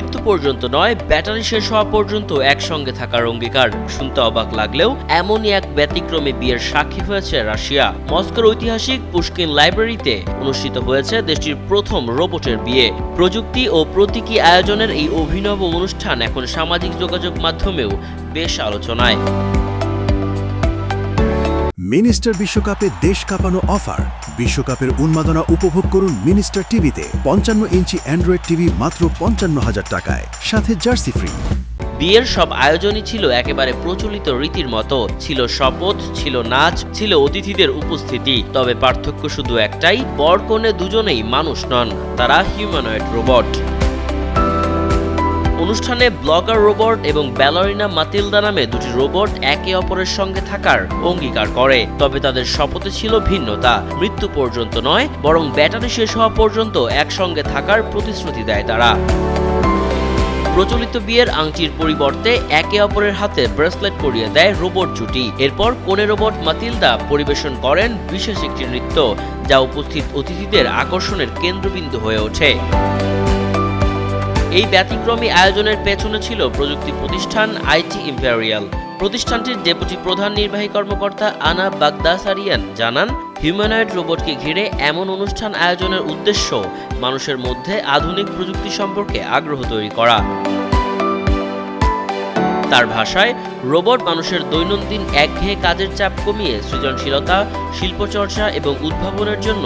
মৃত্যু পর্যন্ত নয়, ব্যাটারি শেষ হওয়া পর্যন্ত একসঙ্গে থাকার অঙ্গীকার। শুনতে অবাক লাগলেও এমনই এক ব্যতিক্রমী বিয়ের সাক্ষী হয়েছে রাশিয়া। মস্কোর ঐতিহাসিক পুশকিন লাইব্রেরিতে অনুষ্ঠিত হয়েছে দেশটির প্রথম রোবটের বিয়ে। প্রযুক্তি ও প্রতীকী আয়োজনের এই অভিনব অনুষ্ঠান এখন সামাজিক যোগাযোগ মাধ্যমেও বেশ আলোচনায়। মিনিস্টার বিশ্বকাপে দেশ কাঁপানো অফার। বিশ্বকাপের উন্মাদনা উপভোগ করুন মিনিস্টার টিভিতে। 55 ইঞ্চি অ্যান্ড্রয়েড টিভি মাত্র 55,000 টাকায়, সাথে জার্সি ফ্রি। বিয়ের সব আয়োজনই ছিল একেবারে প্রচলিত রীতির মতো। ছিল শপথ, ছিল নাচ, ছিল অতিথিদের উপস্থিতি। তবে পার্থক্য শুধু একটাই, বর কনে দুজনেই মানুষ নন, তারা হিউম্যানয়েড রোবট। অনুষ্ঠানে ব্লগার রোবট এবং ব্যালারিনা মাতিলদা নামে দুটি রোবট একে অপরের সঙ্গে থাকার অঙ্গীকার করে। তবে তাদের শপথে ছিল ভিন্নতা। মৃত্যু পর্যন্ত নয়, বরং ব্যাটারি শেষ হওয়া পর্যন্ত একসঙ্গে থাকার প্রতিশ্রুতি দেয় তারা। প্রচলিত বিয়ের আংটির পরিবর্তে একে অপরের হাতে ব্রেসলেট পরিয়ে দেয় রোবট জুটি। এরপর কনে রোবট মাতিলদা পরিবেশন করেন বিশেষ একটি নৃত্য, যা উপস্থিত অতিথিদের আকর্ষণের কেন্দ্রবিন্দু হয়ে ওঠে। এই ব্যতিক্রমী আয়োজনের পেছনে ছিল প্রযুক্তি প্রতিষ্ঠান আইটি ইম্পেরিয়াল। প্রতিষ্ঠানটির ডেপুটি প্রধান নির্বাহী কর্মকর্তা আনা বাগদাসারিয়ান জানান, হিউম্যানয়েড রোবটকে ঘিরে এমন অনুষ্ঠান আয়োজনের উদ্দেশ্য মানুষের মধ্যে আধুনিক প্রযুক্তি সম্পর্কে আগ্রহ তৈরি করা। তার ভাষায়, রোবট মানুষের দৈনন্দিন একঘেয়ে কাজের চাপ কমিয়ে সৃজনশীলতা, শিল্পচর্চা এবং উদ্ভাবনের জন্য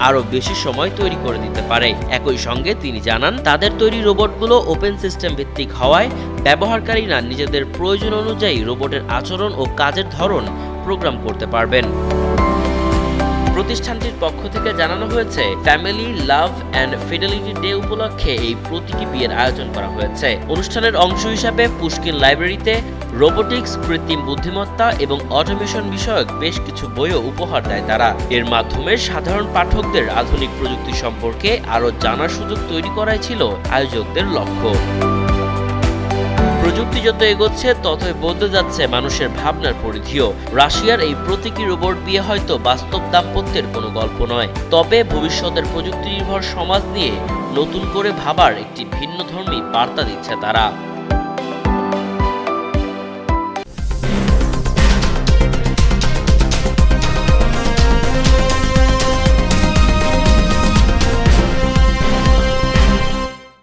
আরও বেশি সময় তৈরি করে দিতে পারে। একই সঙ্গে তিনি জানান, তাদের তৈরি রোবটগুলো ওপেন সিস্টেম ভিত্তিক হওয়ায় ব্যবহারকারীরা নিজেদের প্রয়োজন অনুযায়ী রোবটের আচরণ ও কাজের ধরন প্রোগ্রাম করতে পারবেন। প্রতিষ্ঠানটির পক্ষ থেকে জানানো হয়েছে, family, love and fidelity day উপলক্ষে এই প্রতীকী বিয়ের আয়োজন করা হয়েছে। অনুষ্ঠানের অংশ হিসাবে পুশকিন লাইব্রেরিতে রোবোটিক্স, কৃত্রিম বুদ্ধিমত্তা এবং অটোমেশন বিষয়ক বেশ কিছু বইও উপহার দেয় তারা। এর মাধ্যমে সাধারণ পাঠকদের আধুনিক প্রযুক্তি সম্পর্কে আরও জানার সুযোগ তৈরি করাই ছিল আয়োজকদের লক্ষ্য। প্রযুক্তি যত এগোচ্ছে ততই বদলে যাচ্ছে মানুষের ভাবনার পরিধিও। রাশিয়ার এই প্রতীকী রোবট বিয়ে হয়তো বাস্তব দাম্পত্যের কোনো গল্প নয়, তবে ভবিষ্যতের প্রযুক্তি নির্ভর সমাজ নিয়ে নতুন করে ভাবার একটি ভিন্নধর্মী বার্তা দিচ্ছে তারা।